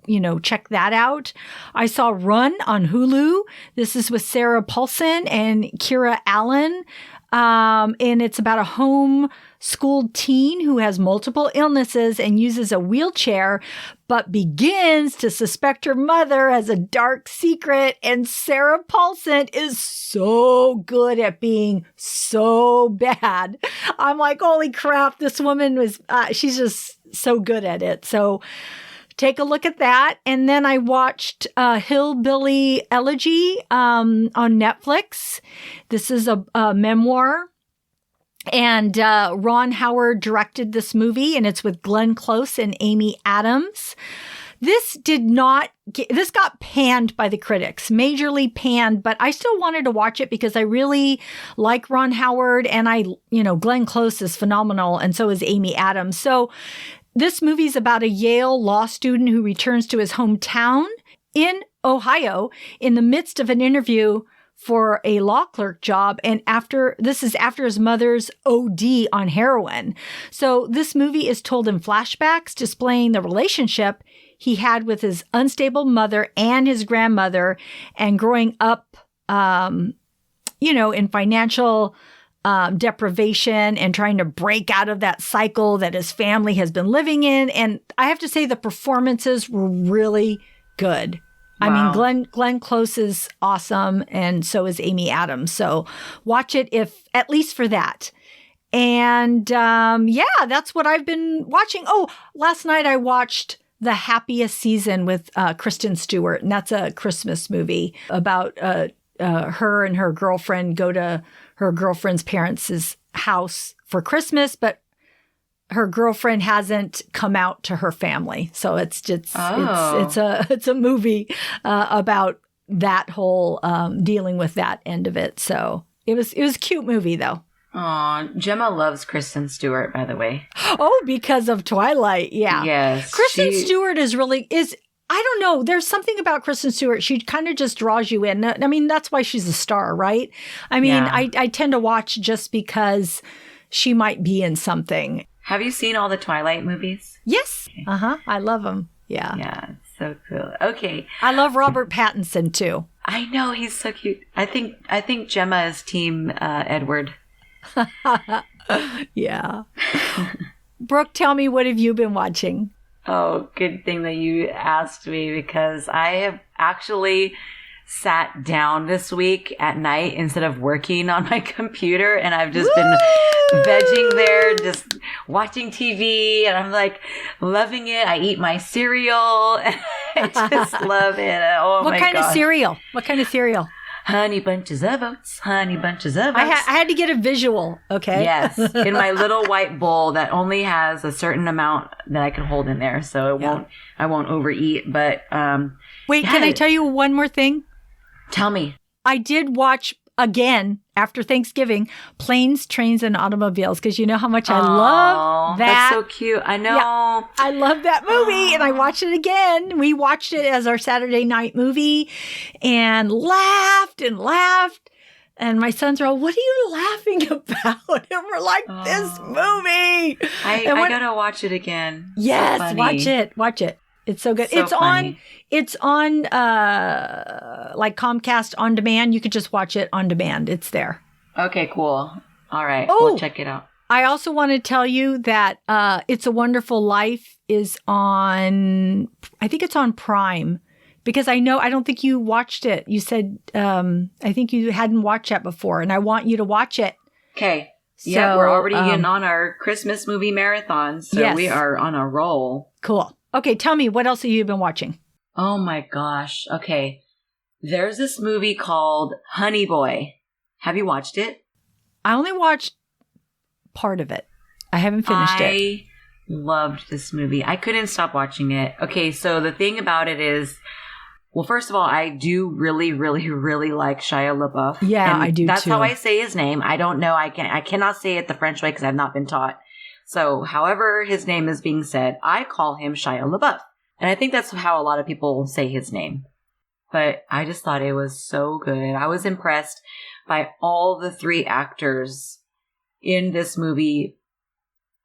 check that out. I saw Run on Hulu. This is with Sarah Paulson and Kira Allen. And it's about a homeschooled teen who has multiple illnesses and uses a wheelchair, but begins to suspect her mother has a dark secret. And Sarah Paulson is so good at being so bad. I'm like, holy crap, this woman she's just so good at it. So take a look at that. And then I watched Hillbilly Elegy on Netflix. This is a memoir. And Ron Howard directed this movie, and it's with Glenn Close and Amy Adams. This got panned by the critics, majorly panned, but I still wanted to watch it because I really like Ron Howard, and Glenn Close is phenomenal, and so is Amy Adams. So this movie's about a Yale law student who returns to his hometown in Ohio in the midst of an interview for a law clerk job. And after his mother's OD on heroin. So this movie is told in flashbacks, displaying the relationship he had with his unstable mother and his grandmother, and growing up, in financial deprivation and trying to break out of that cycle that his family has been living in. And I have to say the performances were really good. Wow. I mean, Glenn Close is awesome, and so is Amy Adams. So watch it at least for that. And that's what I've been watching. Oh, last night I watched The Happiest Season with Kristen Stewart, and that's a Christmas movie about her and her girlfriend go to her girlfriend's parents' house for Christmas, but her girlfriend hasn't come out to her family. So it's a movie about that whole dealing with that end of it. So it was a cute movie though. Aw, Gemma loves Kristen Stewart, by the way. Oh, because of Twilight. Yeah. Yes. Kristen Stewart is I don't know. There's something about Kristen Stewart. She kind of just draws you in. I mean, that's why she's a star, right? I mean, yeah. I tend to watch just because she might be in something. Have you seen all the Twilight movies? Yes. Uh-huh. I love them. Yeah. Yeah. So cool. Okay. I love Robert Pattinson too. I know. He's so cute. I think Gemma is team Edward. Yeah. Brooke, tell me, what have you been watching? Oh, good thing that you asked me, because I have actually sat down this week at night instead of working on my computer, and I've just been vegging there, just watching TV, and I'm like loving it. I eat my cereal. I just love it. Oh my God. What kind of cereal? Honey Bunches of Oats. Honey Bunches of Oats. I had to get a visual. Okay. Yes. In my little white bowl that only has a certain amount that I can hold in there. So I won't overeat. But wait, can I tell you one more thing? Tell me. I did watch again after Thanksgiving, Planes, Trains, and Automobiles, because you know how much I love that. That's so cute. I know. Yeah, I love that movie, and I watched it again. We watched it as our Saturday night movie and laughed and laughed. And my sons are all, what are you laughing about? And we're like, this movie. I gotta watch it again. Yes, so watch it. It's so good. So It's on like Comcast On Demand. You could just watch it on demand. It's there. Okay, cool. All right. We'll check it out. I also want to tell you that It's a Wonderful Life is on, I think it's on Prime, because I don't think you watched it. You said, I think you hadn't watched that before, and I want you to watch it. Okay. So, yeah, we're already in on our Christmas movie marathon, so yes. We are on a roll. Cool. Okay, tell me, what else have you been watching? Oh my gosh. Okay. There's this movie called Honey Boy. Have you watched it? I only watched part of it. I haven't finished it. I loved this movie. I couldn't stop watching it. Okay, so the thing about it is, well, first of all, I do really, really, really like Shia LaBeouf. Yeah, and I do that's too. how I say his name. I don't know. I cannot say it the French way because I've not been taught. So however his name is being said, I call him Shia LaBeouf. And I think that's how a lot of people say his name. But I just thought it was so good. I was impressed by all the three actors in this movie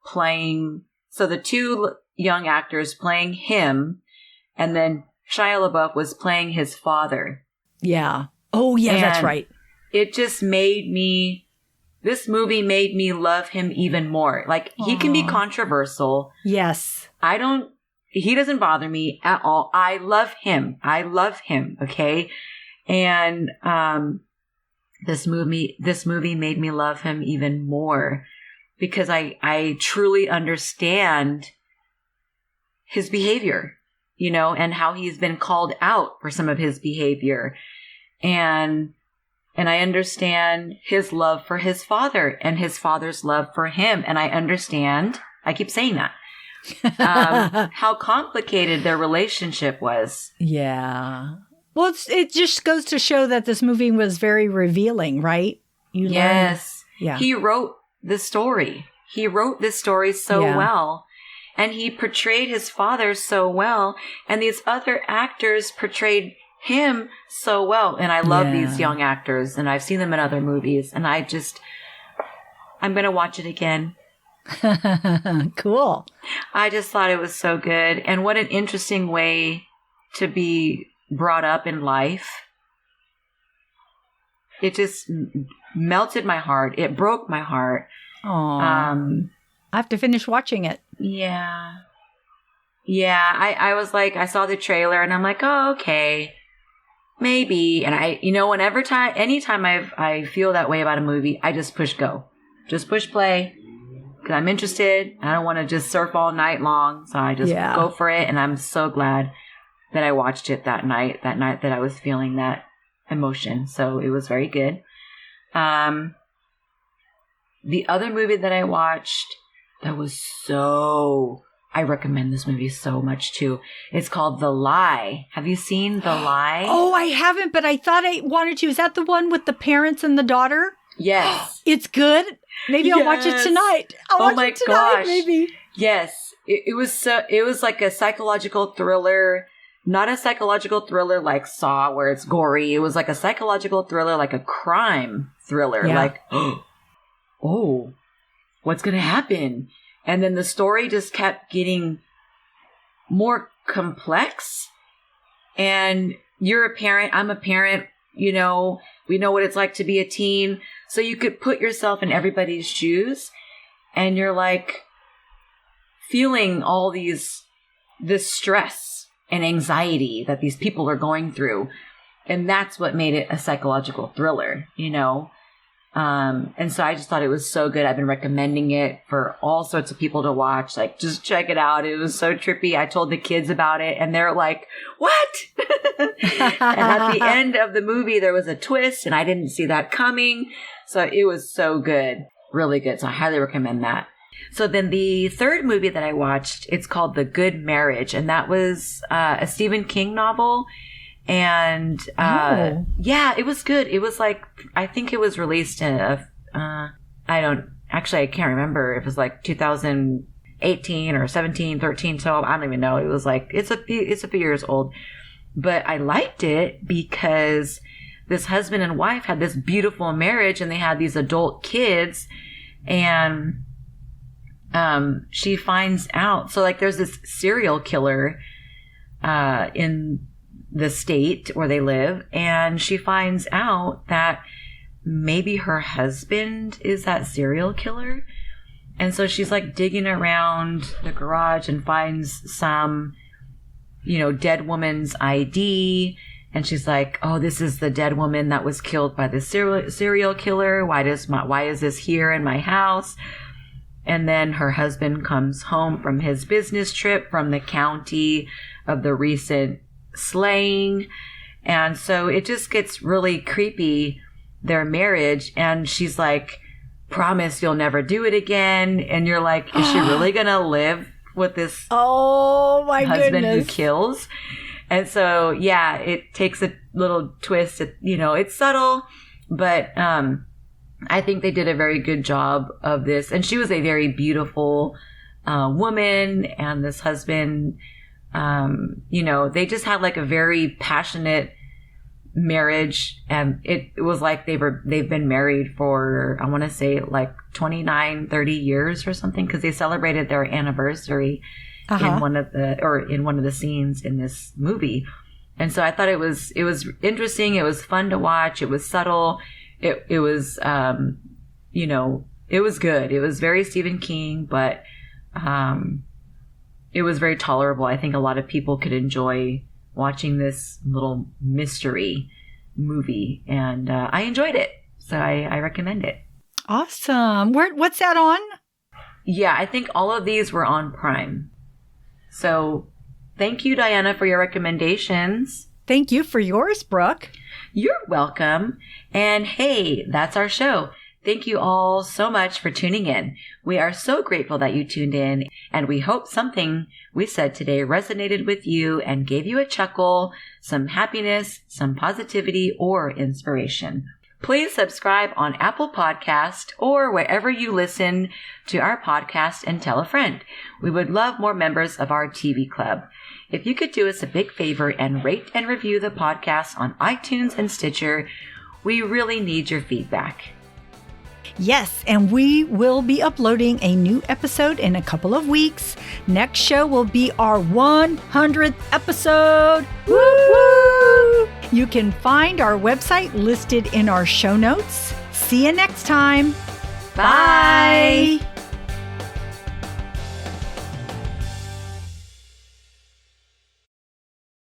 playing. So the two young actors playing him, and then Shia LaBeouf was playing his father. Yeah. Oh, yeah, And that's right. It just this movie made me love him even more. Like, he can be controversial. Yes. He doesn't bother me at all. I love him. Okay. And, this movie made me love him even more because I truly understand his behavior, and how he's been called out for some of his behavior. And I understand his love for his father and his father's love for him. And I keep saying that, how complicated their relationship was. Yeah. Well, it just goes to show that this movie was very revealing, right? Yes. Yeah. He wrote the story. He wrote this story so well. And he portrayed his father so well. And these other actors portrayed him so well. And I love these young actors. And I've seen them in other movies. And I'm going to watch it again. Cool. I just thought it was so good. And what an interesting way to be brought up in life. It just melted my heart. It broke my heart. Aww. I have to finish watching it. Yeah. Yeah. I was like, I saw the trailer and I'm like, oh, okay. Maybe. And anytime I feel that way about a movie, I just push go. Just push play. Because I'm interested. I don't want to just surf all night long. So I just go for it. And I'm so glad that I watched it that night that I was feeling that emotion. So it was very good. The other movie that I watched that was I recommend this movie so much too. It's called The Lie. Have you seen The Lie? Oh, I haven't, but I thought I wanted to. Is that the one with the parents and the daughter? Yes. It's good? Maybe I'll watch it tonight. I'll watch it tonight, gosh. maybe. Yes. It was like a psychological thriller. Not a psychological thriller like Saw where it's gory. It was like a psychological thriller, like a crime thriller. Yeah. Like, oh, what's going to happen? And then the story just kept getting more complex. And you're a parent. I'm a parent. We know what it's like to be a teen. So you could put yourself in everybody's shoes. And you're like feeling all this stress and anxiety that these people are going through. And that's what made it a psychological thriller, And so I just thought it was so good. I've been recommending it for all sorts of people to watch. Like, just check it out. It was so trippy. I told the kids about it and they're like, what? And at the end of the movie, there was a twist and I didn't see that coming. So it was so good. Really good. So I highly recommend that. So then the third movie that I watched, it's called The Good Marriage. And that was a Stephen King novel. And yeah, it was good. It was like, I think it was released in I can't remember. It was like 2018 or 17, 13, 12. I don't even know. It was like, it's a few years old. But I liked it because this husband and wife had this beautiful marriage and they had these adult kids. And she finds out, so like there's this serial killer in the state where they live, and she finds out that maybe her husband is that serial killer. And so she's like digging around the garage and finds some, dead woman's ID. And she's like, oh, this is the dead woman that was killed by the serial killer. Why is this here in my house? And then her husband comes home from his business trip from the county of the recent slaying. And so it just gets really creepy, their marriage. And she's like, promise you'll never do it again. And you're like, is she really going to live with this husband who kills? And so, yeah, it takes a little twist. It's subtle, but I think they did a very good job of this. And she was a very beautiful woman. And this husband, they just had like a very passionate marriage. And it was like they've been married for, I want to say like 29, 30 years or something, because they celebrated their anniversary in one of the scenes in this movie. And so I thought it was interesting. It was fun to watch. It was subtle. It was, it was good. It was very Stephen King, but it was very tolerable. I think a lot of people could enjoy watching this little mystery movie, and I enjoyed it. So I recommend it. Awesome. What's that on? Yeah, I think all of these were on Prime. So thank you, Diana, for your recommendations. Thank you for yours, Brooke. You're welcome. And hey, that's our show. Thank you all so much for tuning in. We are so grateful that you tuned in, and we hope something we said today resonated with you and gave you a chuckle, some happiness, some positivity, or inspiration. Please subscribe on Apple Podcast or wherever you listen to our podcast, and tell a friend. We would love more members of our TV club. If you could do us a big favor and rate and review the podcast on iTunes and Stitcher, we really need your feedback. Yes, and we will be uploading a new episode in a couple of weeks. Next show will be our 100th episode. Woo woo! You can find our website listed in our show notes. See you next time. Bye.